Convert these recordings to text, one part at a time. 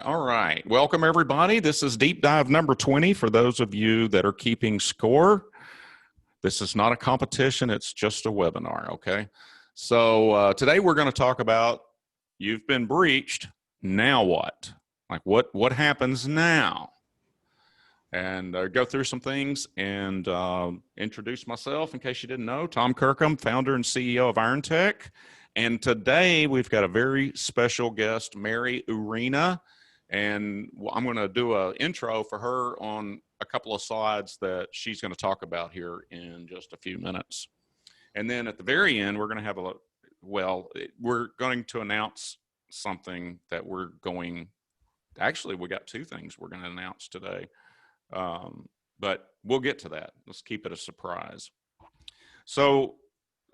All right. Welcome, everybody. This is Deep Dive number 20 for those of you that are keeping score. This is not a competition. It's just a webinar, okay? So today we're going to talk about you've been breached. Now what? Like what happens now? And go through some things and introduce myself in case you didn't know. Tom Kirkham, founder and CEO of IronTech. And today we've got a very special guest, Mary Urena. And I'm going to do an intro for her on a couple of slides that she's going to talk about here in just a few minutes. And then at the very end, we're going to have we're going to announce something that actually, we got two things we're going to announce today. But we'll get to that. Let's keep it a surprise. So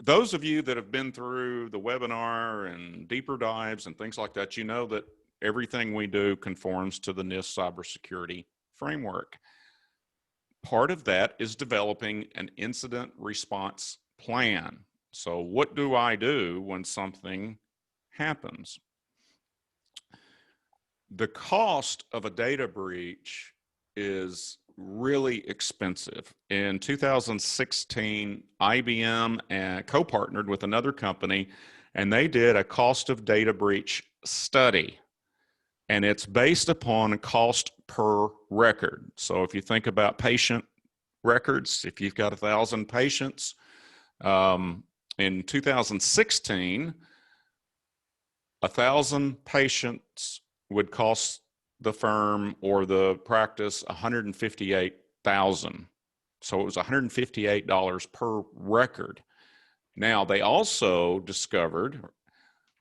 those of you that have been through the webinar and deeper dives and things like that, you know that everything we do conforms to the NIST cybersecurity framework. Part of that is developing an incident response plan. So what do I do when something happens? The cost of a data breach is really expensive. In 2016, IBM co-partnered with another company, and they did a cost of data breach study. And it's based upon cost per record. So if you think about patient records, if you've got 1,000 patients, in 2016, 1,000 patients would cost the firm or the practice $158,000. So it was $158 per record. Now, they also discovered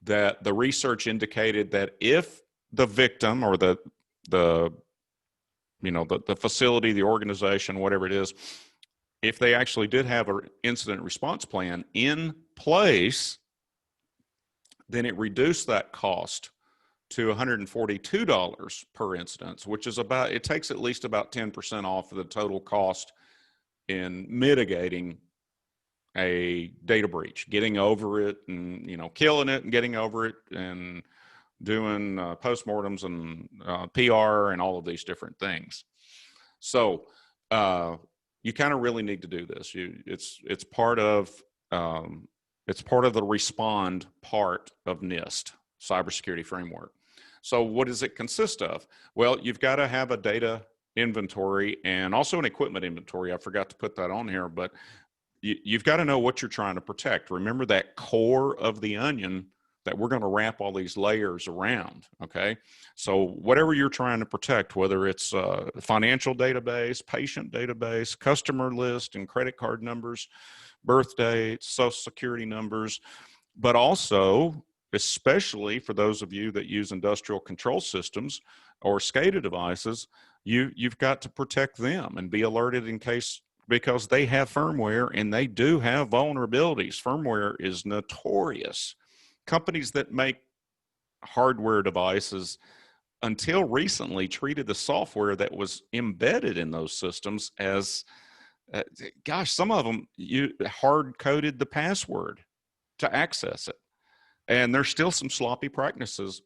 that the research indicated that if the victim or the facility, the organization, whatever it is, if they actually did have an incident response plan in place, then it reduced that cost to $142 per instance, which is it takes at least about 10% off of the total cost in mitigating a data breach, getting over it and, killing it and getting over it and doing postmortems and PR and all of these different things. So you kind of really need to do this. It's part of the respond part of NIST cybersecurity framework. So what does it consist of? Well, you've got to have a data inventory and also an equipment inventory. I forgot to put that on here, but you've got to know what you're trying to protect. Remember that core of the onion that we're going to wrap all these layers around, okay? So whatever you're trying to protect, whether it's a financial database, patient database, customer list and credit card numbers, birth dates, social security numbers, but also, especially for those of you that use industrial control systems or SCADA devices, you've got to protect them and be alerted because they have firmware and they do have vulnerabilities. Firmware is notorious. Companies that make hardware devices until recently treated the software that was embedded in those systems as, some of them hard coded the password to access it. And there's still some sloppy practices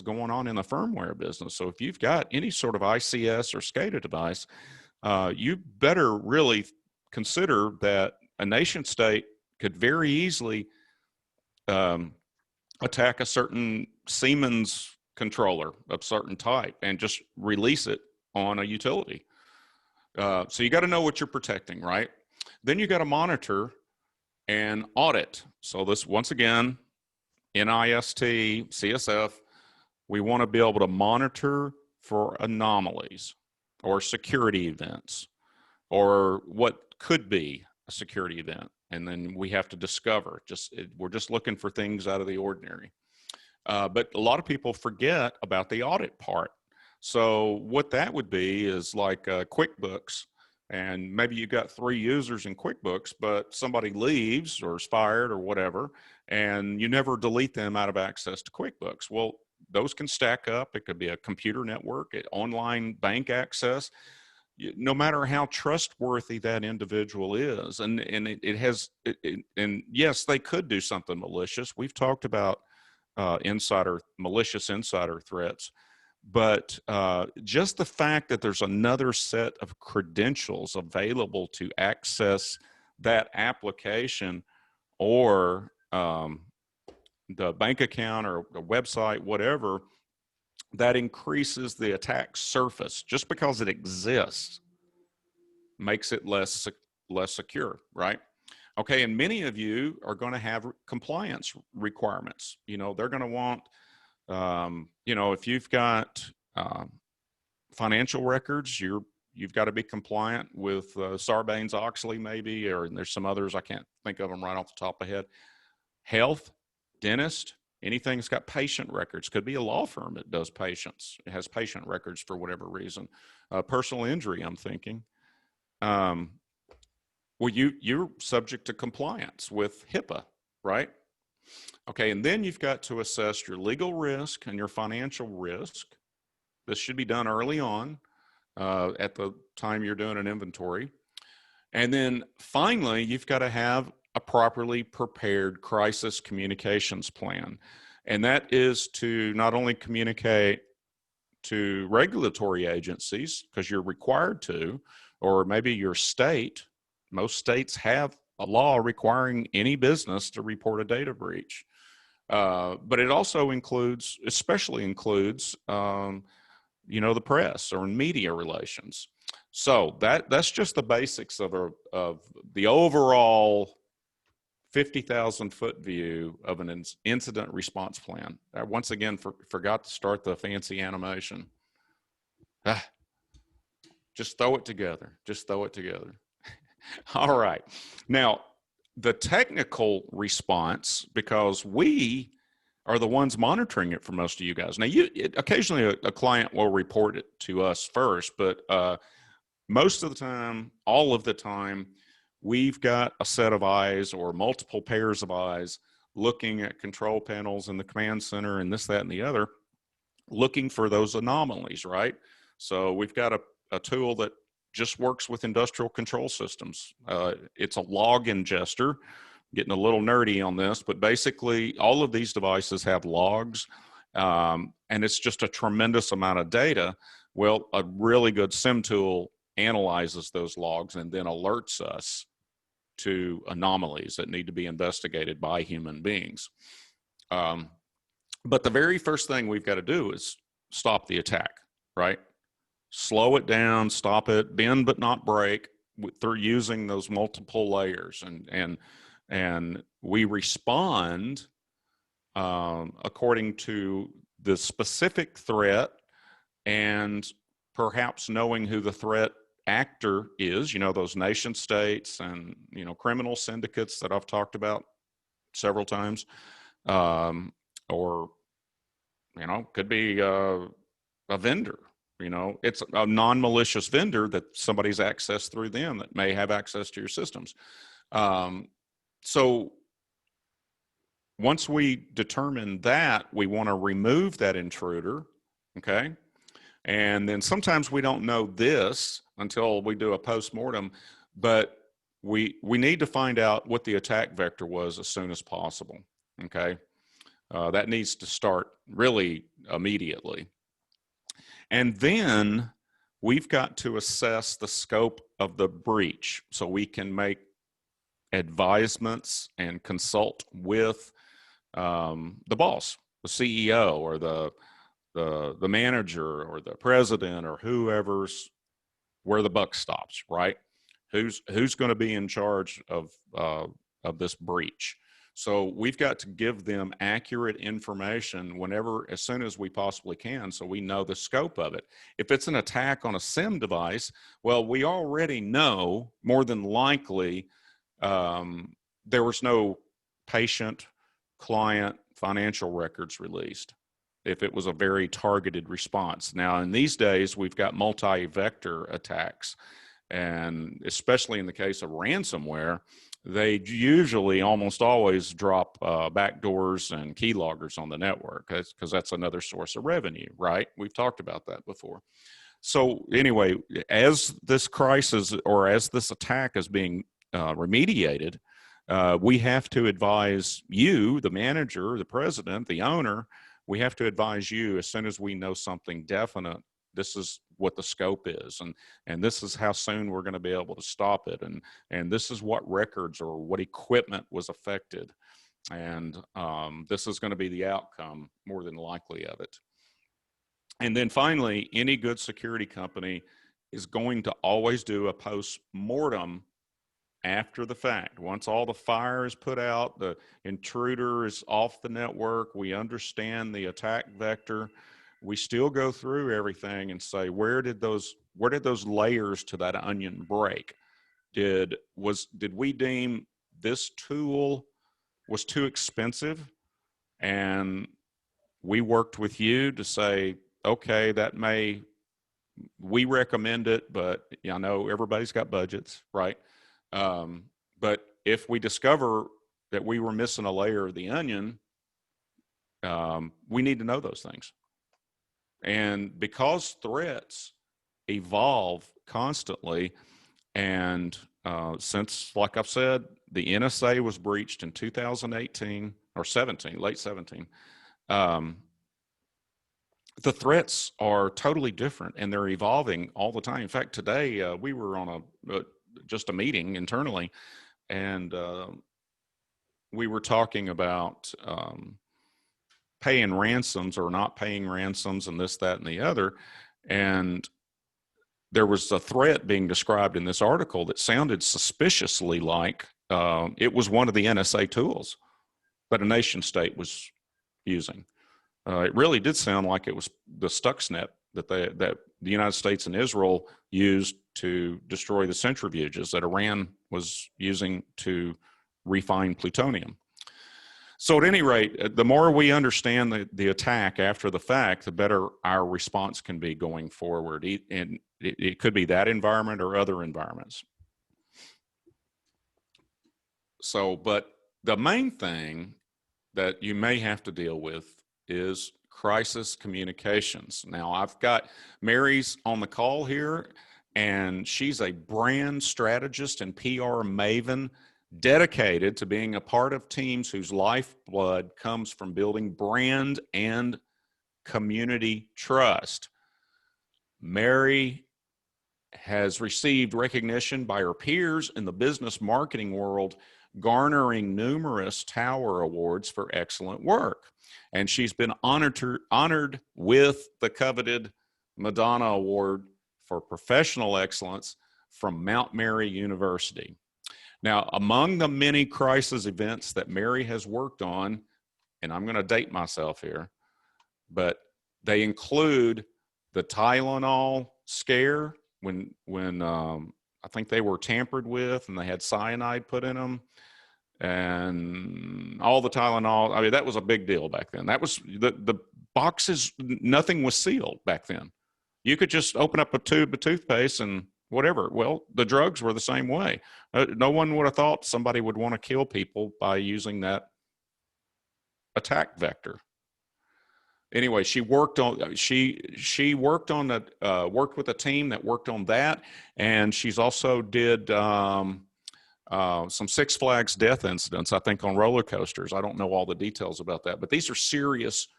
going on in the firmware business. So if you've got any sort of ICS or SCADA device, you better really consider that a nation state could very easily attack a certain Siemens controller of certain type and just release it on a utility. So you got to know what you're protecting, right? Then you got to monitor and audit. So this, once again, NIST, CSF, we want to be able to monitor for anomalies or security events or what could be a security event. And then we have to discover, we're just looking for things out of the ordinary. But a lot of people forget about the audit part. So what that would be is like QuickBooks, and maybe you got 3 users in QuickBooks, but somebody leaves or is fired or whatever, and you never delete them out of access to QuickBooks. Well, those can stack up. It could be a computer network, online bank access. No matter how trustworthy that individual is, and yes, they could do something malicious. We've talked about malicious insider threats, But just the fact that there's another set of credentials available to access that application or the bank account or the website, whatever, that increases the attack surface. Just because it exists makes it less secure, right? Okay, and many of you are going to have compliance requirements. You know, they're going to want, you know, if you've got financial records, you've got to be compliant with Sarbanes-Oxley maybe, or there's some others, I can't think of them right off the top of my head. Health, dentist, anything that's got patient records. Could be a law firm that does patients. It has patient records for whatever reason. Personal injury, I'm thinking. Well, you're subject to compliance with HIPAA, right? Okay, and then you've got to assess your legal risk and your financial risk. This should be done early on at the time you're doing an inventory. And then finally, you've got to have a properly prepared crisis communications plan. And that is to not only communicate to regulatory agencies, because you're required to, or maybe your state. Most states have a law requiring any business to report a data breach. But it also includes, especially includes, you know, the press or media relations. So that's just the basics of the overall 50,000 foot view of an incident response plan. I once again forgot to start the fancy animation. Just throw it together. Just throw it together. All right. Now, the technical response, because we are the ones monitoring it for most of you guys. Now, occasionally a client will report it to us first, but most of the time, all of the time, we've got a set of eyes or multiple pairs of eyes looking at control panels in the command center and this, that, and the other, looking for those anomalies, right? So we've got a tool that just works with industrial control systems. It's a log ingester. Getting a little nerdy on this, but basically all of these devices have logs, and it's just a tremendous amount of data. Well, a really good SIM tool analyzes those logs and then alerts us to anomalies that need to be investigated by human beings. But the very first thing we've got to do is stop the attack, right? Slow it down, stop it, bend but not break through using those multiple layers. And we respond according to the specific threat and perhaps knowing who the threat actor is, you know, those nation states and, you know, criminal syndicates that I've talked about several times, or, you know, could be a vendor. You know, it's a non-malicious vendor that somebody's accessed through them that may have access to your systems. So once we determine that, we want to remove that intruder, okay? And then sometimes we don't know this until we do a post-mortem, but we need to find out what the attack vector was as soon as possible, okay? That needs to start really immediately. And then we've got to assess the scope of the breach so we can make advisements and consult with the boss, the CEO, or the manager, or the president, or whoever's where the buck stops, right? Who's going to be in charge of this breach? So we've got to give them accurate information as soon as we possibly can, so we know the scope of it. If it's an attack on a SIM device, well, we already know more than likely there was no patient, client, financial records released if it was a very targeted response. Now, in these days, we've got multi-vector attacks, and especially in the case of ransomware, they usually almost always drop backdoors and keyloggers on the network, because that's another source of revenue, right? We've talked about that before. So anyway, as this crisis or as this attack is being remediated, we have to advise you, the manager, the president, the owner, we have to advise you as soon as we know something definite. This is what the scope is, and this is how soon we're going to be able to stop it, and this is what records or what equipment was affected, and this is going to be the outcome more than likely of it. And then finally, any good security company is going to always do a post-mortem after the fact. Once all the fire is put out, the intruder is off the network, we understand the attack vector, we still go through everything and say, where did those layers to that onion break? Did we deem this tool was too expensive, and we worked with you to say, okay, we recommend it, but I know everybody's got budgets, right? But if we discover that we were missing a layer of the onion, we need to know those things. And because threats evolve constantly, and since, like I've said, the NSA was breached in 2018 or 17, late 17, the threats are totally different, and they're evolving all the time. In fact, today we were on just a meeting internally, and we were talking about paying ransoms or not paying ransoms and this, that, and the other. And there was a threat being described in this article that sounded suspiciously like it was one of the NSA tools that a nation state was using. It really did sound like it was the Stuxnet that the United States and Israel used to destroy the centrifuges that Iran was using to refine plutonium. So at any rate, the more we understand the attack after the fact, the better our response can be going forward. And it could be that environment or other environments. So, but the main thing that you may have to deal with is crisis communications. Now, I've got Mary's on the call here, and she's a brand strategist and PR maven, dedicated to being a part of teams whose lifeblood comes from building brand and community trust. Mary has received recognition by her peers in the business marketing world, garnering numerous Tower Awards for excellent work. And she's been honored with the coveted Madonna Award for Professional Excellence from Mount Mary University. Now, among the many crisis events that Mary has worked on, and I'm going to date myself here, but they include the Tylenol scare when I think they were tampered with and they had cyanide put in them, and all the Tylenol. I mean, that was a big deal back then. That was the boxes, nothing was sealed back then. You could just open up a tube of toothpaste and whatever. Well, the drugs were the same way. No one would have thought somebody would want to kill people by using that attack vector. Anyway, she worked on that, worked with a team that worked on that, and she's also did some Six Flags death incidents, I think, on roller coasters. I don't know all the details about that, but these are serious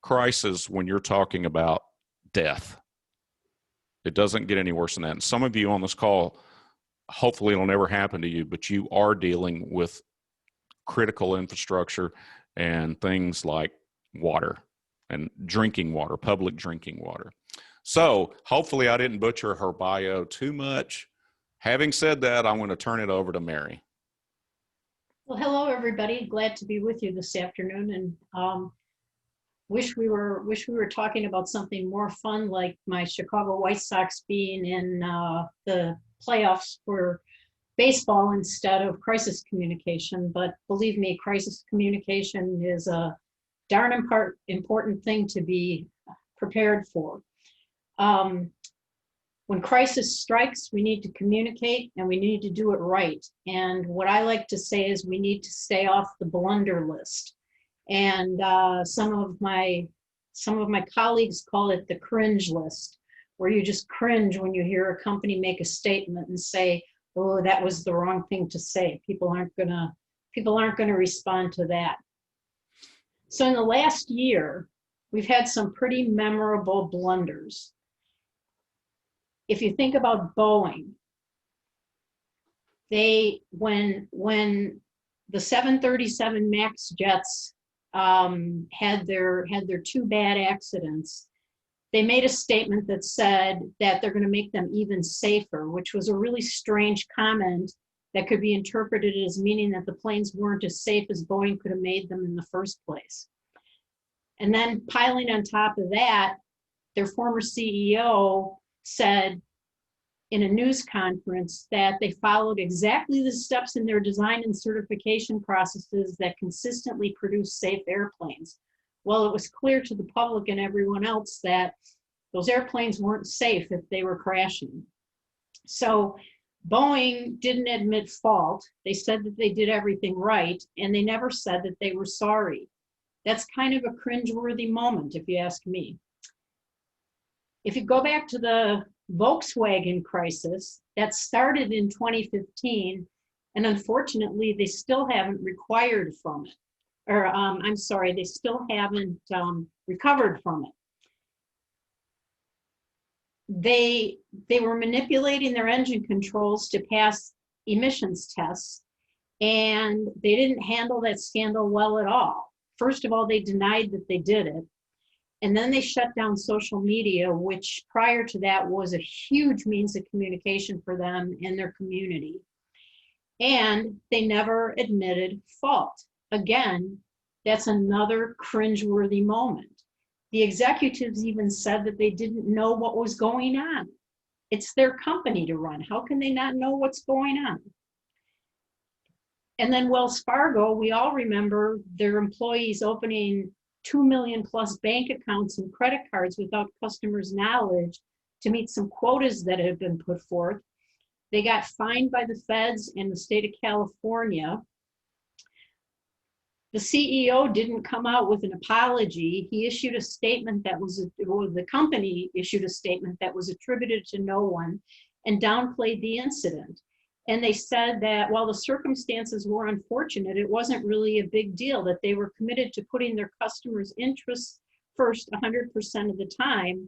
crises when you're talking about death. It doesn't get any worse than that. And some of you on this call, hopefully it'll never happen to you, but you are dealing with critical infrastructure and things like water and drinking water, public drinking water. So hopefully I didn't butcher her bio too much. Having said that, I'm going to turn it over to Mary. Well, hello, everybody. Glad to be with you this afternoon, and wish we were talking about something more fun, like my Chicago White Sox being in the playoffs for baseball instead of crisis communication. But believe me, crisis communication is a darn important thing to be prepared for. When crisis strikes, we need to communicate, and we need to do it right. And what I like to say is we need to stay off the blunder list. And some of my colleagues call it the cringe list, where you just cringe when you hear a company make a statement and say, "Oh, that was the wrong thing to say." People aren't gonna respond to that. So in the last year, we've had some pretty memorable blunders. If you think about Boeing, when the 737 MAX jets had their two bad accidents, they made a statement that said that they're going to make them even safer, which was a really strange comment that could be interpreted as meaning that the planes weren't as safe as Boeing could have made them in the first place. And then piling on top of that, their former CEO said in a news conference that they followed exactly the steps in their design and certification processes that consistently produce safe airplanes. Well, it was clear to the public and everyone else that those airplanes weren't safe if they were crashing. So Boeing didn't admit fault. They said that they did everything right, and they never said that they were sorry. That's kind of a cringeworthy moment, if you ask me. If you go back to the Volkswagen crisis, that started in 2015, and unfortunately, they still haven't recovered from it. They still haven't recovered from it. They were manipulating their engine controls to pass emissions tests, and they didn't handle that scandal well at all. First of all, they denied that they did it. And then they shut down social media, which prior to that was a huge means of communication for them and their community. And they never admitted fault. Again, that's another cringeworthy moment. The executives even said that they didn't know what was going on. It's their company to run. How can they not know what's going on? And then Wells Fargo, we all remember their employees opening 2 million plus bank accounts and credit cards without customers' knowledge to meet some quotas that had been put forth. They got fined by the feds in the state of California. The CEO didn't come out with an apology. He issued a statement that the company issued a statement that was attributed to no one and downplayed the incident. And they said that while the circumstances were unfortunate, it wasn't really a big deal, that they were committed to putting their customers' interests first 100% of the time.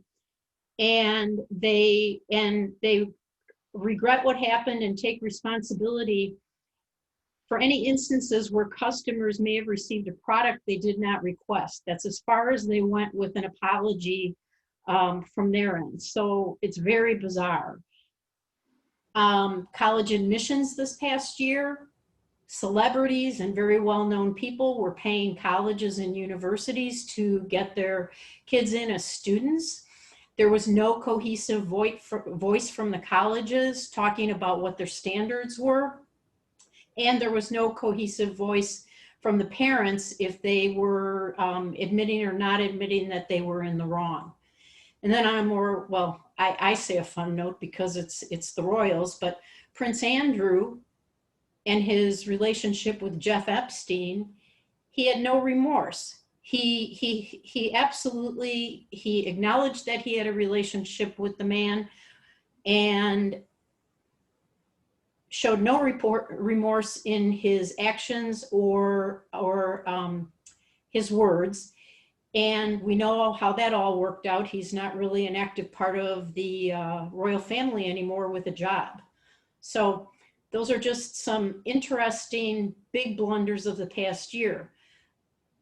And they regret what happened and take responsibility for any instances where customers may have received a product they did not request. That's as far as they went with an apology from their end. So it's very bizarre. College admissions this past year, celebrities and very well-known people were paying colleges and universities to get their kids in as students. There was no cohesive voice from the colleges talking about what their standards were. And there was no cohesive voice from the parents if they were admitting or not admitting that they were in the wrong. And then on a more, well, I say a fun note because it's the royals, but Prince Andrew and his relationship with Jeff Epstein, he had no remorse. He absolutely acknowledged that he had a relationship with the man and showed no remorse in his actions or his words. And we know how that all worked out. He's not really an active part of the royal family anymore with a job. So those are just some interesting big blunders of the past year.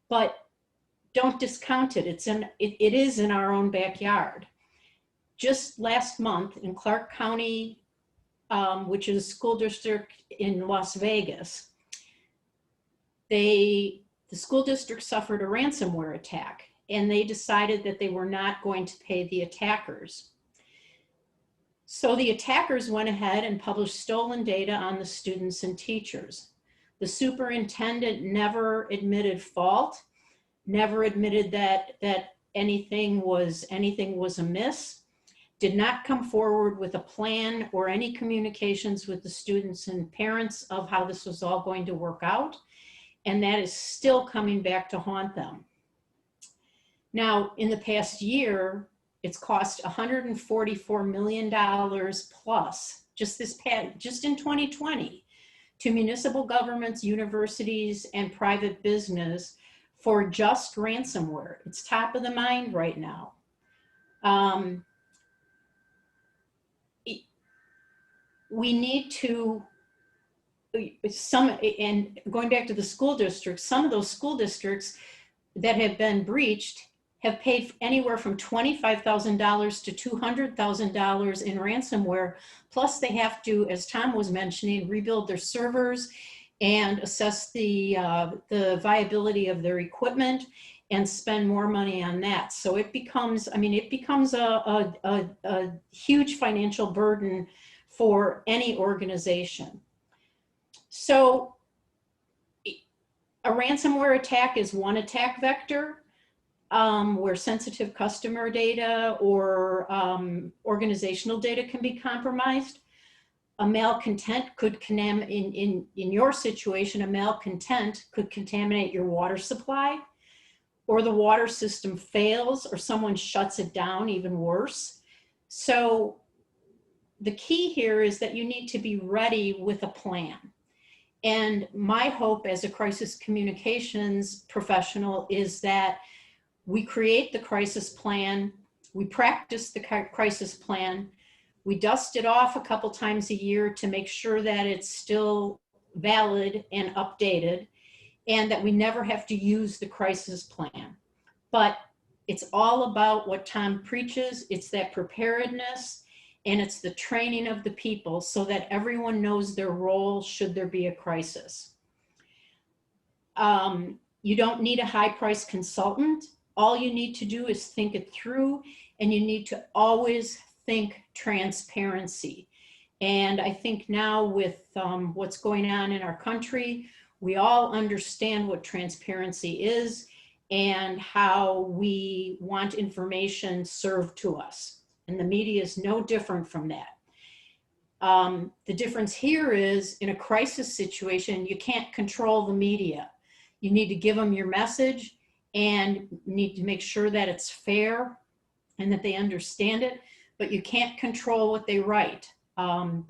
But don't discount it. It is in our own backyard. Just last month in Clark County, which is a school district in Las Vegas, the school district suffered a ransomware attack, and they decided that they were not going to pay the attackers. So the attackers went ahead and published stolen data on the students and teachers. The superintendent never admitted fault, never admitted that anything was amiss, did not come forward with a plan or any communications with the students and parents of how this was all going to work out. And that is still coming back to haunt them. Now, in the past year, it's cost $144 million plus, just in 2020, to municipal governments, universities, and private business for just ransomware. It's top of the mind right now. We need to, and going back to the school districts, some of those school districts that have been breached have paid anywhere from $25,000 to $200,000 in ransomware. Plus they have to, as Tom was mentioning, rebuild their servers and assess the viability of their equipment and spend more money on that. So it becomes, I mean, it becomes a huge financial burden for any organization. So a ransomware attack is one attack vector where sensitive customer data or organizational data can be compromised. A malcontent could in your situation, a malcontent could contaminate your water supply, or the water system fails, or someone shuts it down, even worse. So the key here is that you need to be ready with a plan. And my hope as a crisis communications professional is that we create the crisis plan, we practice the crisis plan, we dust it off a couple times a year to make sure that it's still valid and updated, and that we never have to use the crisis plan. But it's all about what Tom preaches. It's that preparedness, and it's the training of the people so that everyone knows their role should there be a crisis. You don't need a high-priced consultant. All you need to do is think it through, and you need to always think transparency. And I think now with what's going on in our country, we all understand what transparency is and how we want information served to us. And the media is no different from that. The difference here is in a crisis situation, you can't control the media. You need to give them your message and need to make sure that it's fair and that they understand it, but you can't control what they write. Or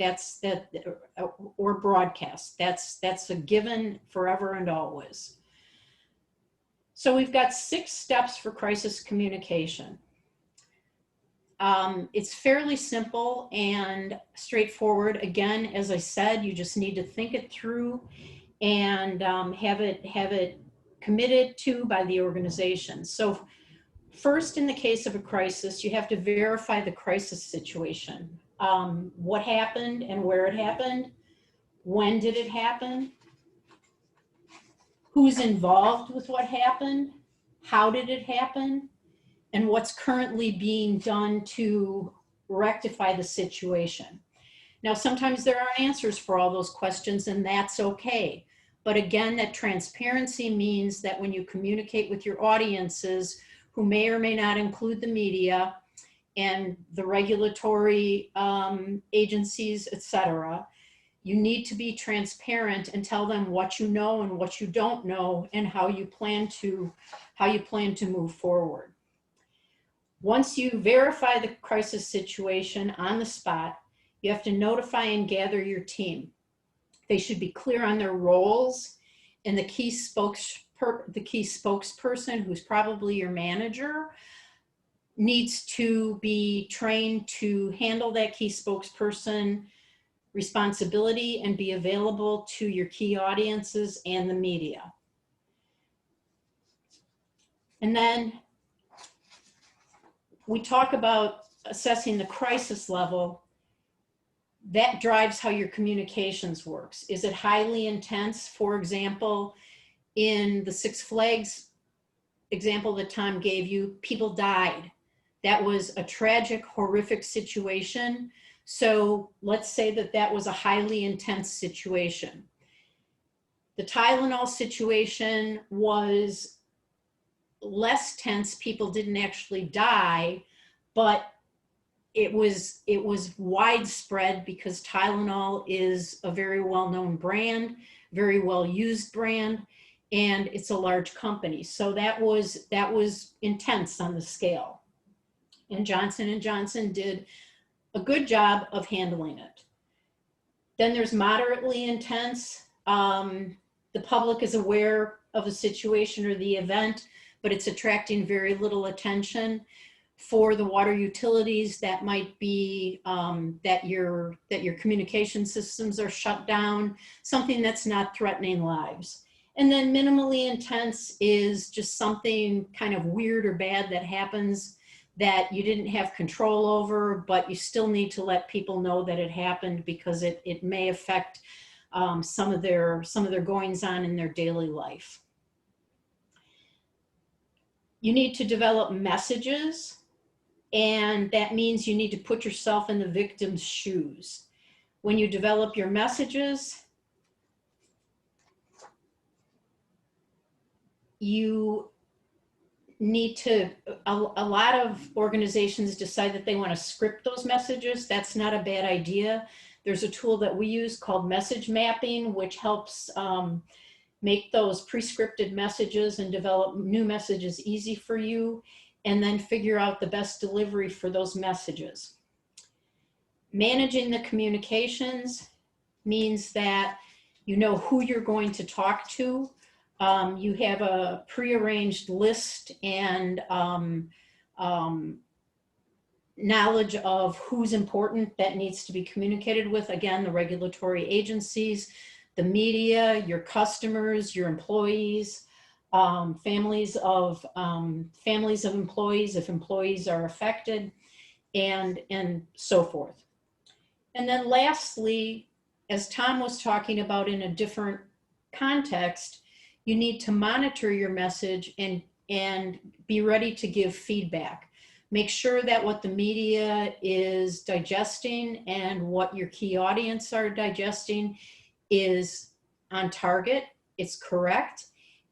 broadcast. That's a given forever and always. So we've got 6 steps for crisis communication. It's fairly simple and straightforward. Again, as I said, you just need to think it through and have it committed to by the organization. So first, in the case of a crisis, you have to verify the crisis situation. What happened and where it happened, when did it happen, who's involved with what happened, how did it happen, and what's currently being done to rectify the situation. Now, sometimes there aren't answers for all those questions, and that's okay. But again, that transparency means that when you communicate with your audiences, who may or may not include the media and the regulatory agencies, etc., you need to be transparent and tell them what you know and what you don't know and how you plan to move forward. Once you verify the crisis situation on the spot, you have to notify and gather your team. They should be clear on their roles, and the key spokesperson, who's probably your manager, needs to be trained to handle that key spokesperson responsibility and be available to your key audiences and the media. And then we talk about assessing the crisis level. That drives how your communications works. Is it highly intense? For example, in the Six Flags example that Tom gave you, people died. That was a tragic, horrific situation. So let's say that that was a highly intense situation. The Tylenol situation was less tense. People didn't actually die, but it was widespread because Tylenol is a very well-known brand, very well-used brand, and it's a large company. So that was intense on the scale. And Johnson & Johnson did a good job of handling it. Then there's moderately intense. The public is aware of the situation or the event, but it's attracting very little attention. For the water utilities, that might be that your communication systems are shut down, something that's not threatening lives. And then minimally intense is just something kind of weird or bad that happens that you didn't have control over, but you still need to let people know that it happened, because it may affect some of their goings on in their daily life. You need to develop messages, and that means you need to put yourself in the victim's shoes. When you develop your messages, you need to, a lot of organizations decide that they want to script those messages. That's not a bad idea. There's a tool that we use called message mapping, which helps make those pre-scripted messages and develop new messages easy for you, and then figure out the best delivery for those messages. Managing the communications means that you know who you're going to talk to. You have a prearranged list and knowledge of who's important that needs to be communicated with. Again, the regulatory agencies, the media, your customers, your employees, families of employees if employees are affected, and so forth. And then lastly, as Tom was talking about in a different context, you need to monitor your message and be ready to give feedback. Make sure that what the media is digesting and what your key audience are digesting is on target, it's correct,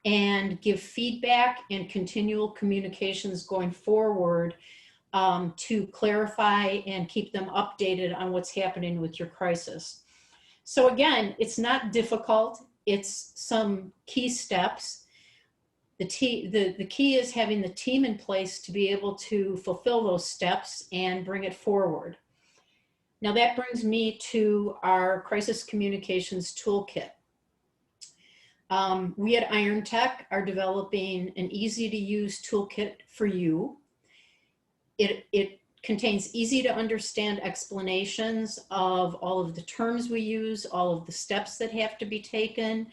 and give feedback and continual communications going forward to clarify and keep them updated on what's happening with your crisis. So again, it's not difficult. It's some key steps. The key is having the team in place to be able to fulfill those steps and bring it forward. Now that brings me to our crisis communications toolkit. We at IronTech are developing an easy to use toolkit for you. It contains easy to understand explanations of all of the terms we use, all of the steps that have to be taken,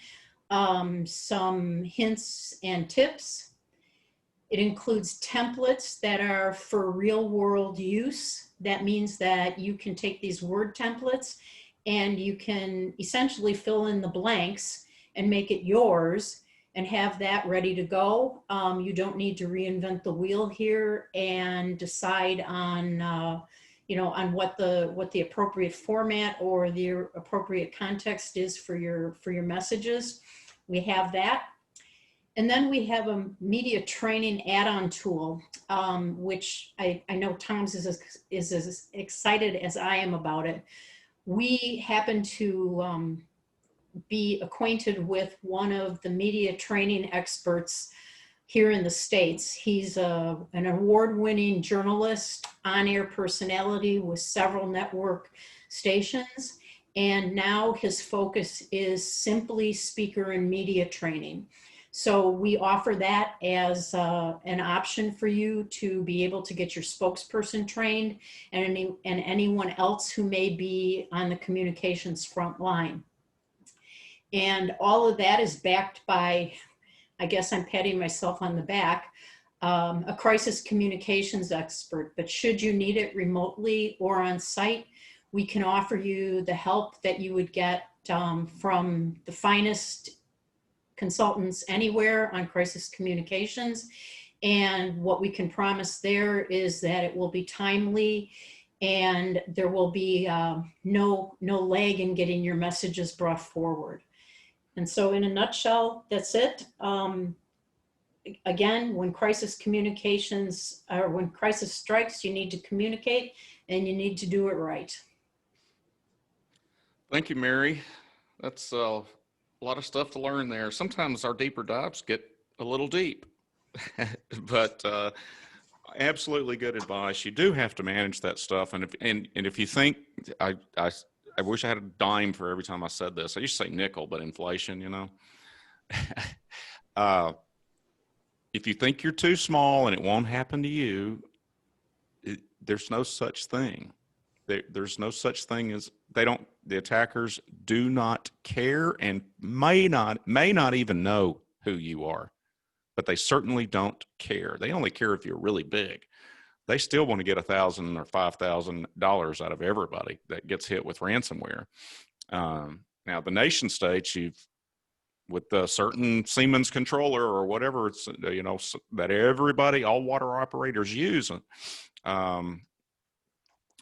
some hints and tips. It includes templates that are for real world use. That means that you can take these word templates and you can essentially fill in the blanks and make it yours and have that ready to go. You don't need to reinvent the wheel here and decide on, on what the appropriate format or the appropriate context is for your messages. We have that. And then we have a media training add-on tool, which I know Tom's is as excited as I am about it. We happen to be acquainted with one of the media training experts here in the States. He's an award-winning journalist, on-air personality with several network stations, and now his focus is simply speaker and media training. So we offer that as an option for you to be able to get your spokesperson trained and anyone else who may be on the communications front line. And all of that is backed by, I guess I'm patting myself on the back, a crisis communications expert. But should you need it remotely or on site, we can offer you the help that you would get from the finest consultants anywhere on crisis communications. And what we can promise there is that it will be timely and there will be no lag in getting your messages brought forward. And so in a nutshell, that's it. Again, when crisis communications, or when crisis strikes, you need to communicate and you need to do it right. Thank you, Mary. That's a lot of stuff to learn there. Sometimes our deeper dives get a little deep, but absolutely good advice. You do have to manage that stuff. And if you think, I wish I had a dime for every time I said this. I used to say nickel, but inflation, If you think you're too small and it won't happen to you, there's no such thing. There's no such thing as the attackers do not care and may not even know who you are, but they certainly don't care. They only care if you're really big. They still want to get $1,000 or $5,000 out of everybody that gets hit with ransomware. Now the nation states, with a certain Siemens controller or whatever it's, that everybody, all water operators use,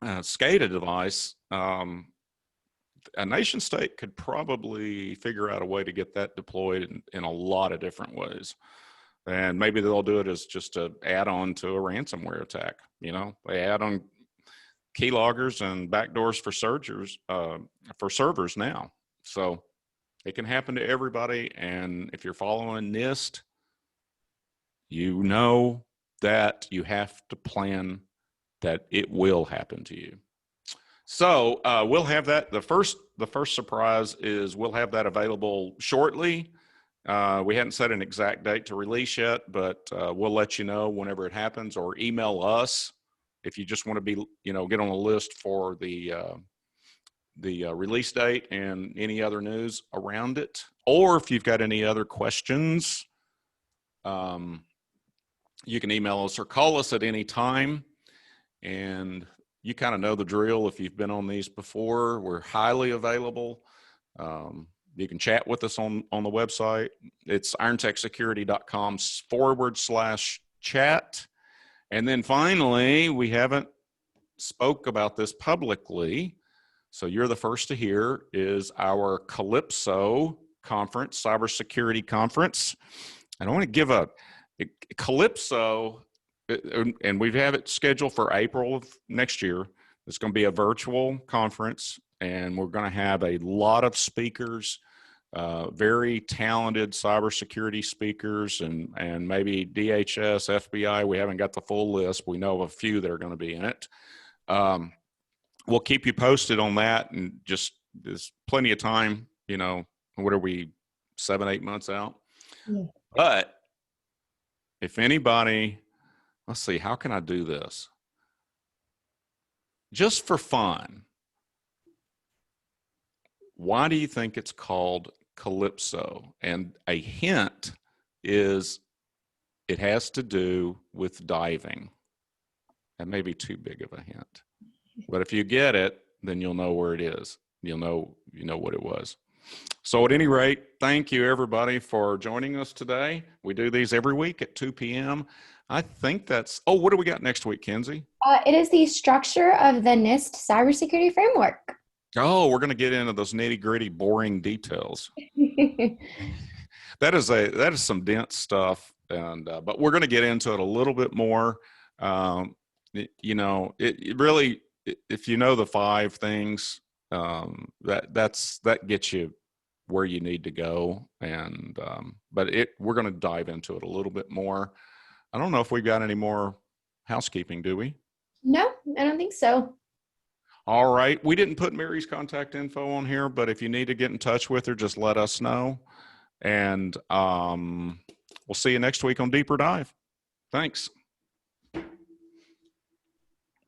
SCADA device, a nation state could probably figure out a way to get that deployed in a lot of different ways. And maybe they'll do it as just an add-on to a ransomware attack. They add on keyloggers and backdoors for servers now. So it can happen to everybody. And if you're following NIST, you know that you have to plan that it will happen to you. So we'll have that. The first surprise is we'll have that available shortly. We hadn't set an exact date to release yet, but we'll let you know whenever it happens, or email us if you just want to be, get on the list for the release date and any other news around it. Or if you've got any other questions, you can email us or call us at any time. And you kind of know the drill if you've been on these before. We're highly available. You can chat with us on the website. It's irontechsecurity.com/chat. And then finally, we haven't spoke about this publicly, so you're the first to hear, is our Calypso conference, Cybersecurity conference. And I want to give a Calypso, and we have it scheduled for April of next year. It's going to be a virtual conference, and we're going to have a lot of speakers, very talented cybersecurity speakers, and maybe DHS, FBI. We haven't got the full list. We know of a few that are going to be in it. We'll keep you posted on that, and just there's plenty of time. What are we, 7-8 months out? Yeah. But if anybody, let's see, how can I do this? Just for fun, why do you think it's called Calypso? And a hint is it has to do with diving. That may be too big of a hint, but if you get it, then you'll know where it is. You'll know what it was. So at any rate, thank you everybody for joining us today. We do these every week at 2 p.m. I think that's, what do we got next week, Kenzie? It is the structure of the NIST cybersecurity framework. Oh, we're going to get into those nitty gritty, boring details. That is some dense stuff. And, but we're going to get into it a little bit more. It really, if you know the 5 things, that gets you where you need to go. And, but we're going to dive into it a little bit more. I don't know if we've got any more housekeeping, do we? No, I don't think so. All right. We didn't put Mary's contact info on here, but if you need to get in touch with her, just let us know. And we'll see you next week on Deeper Dive. Thanks.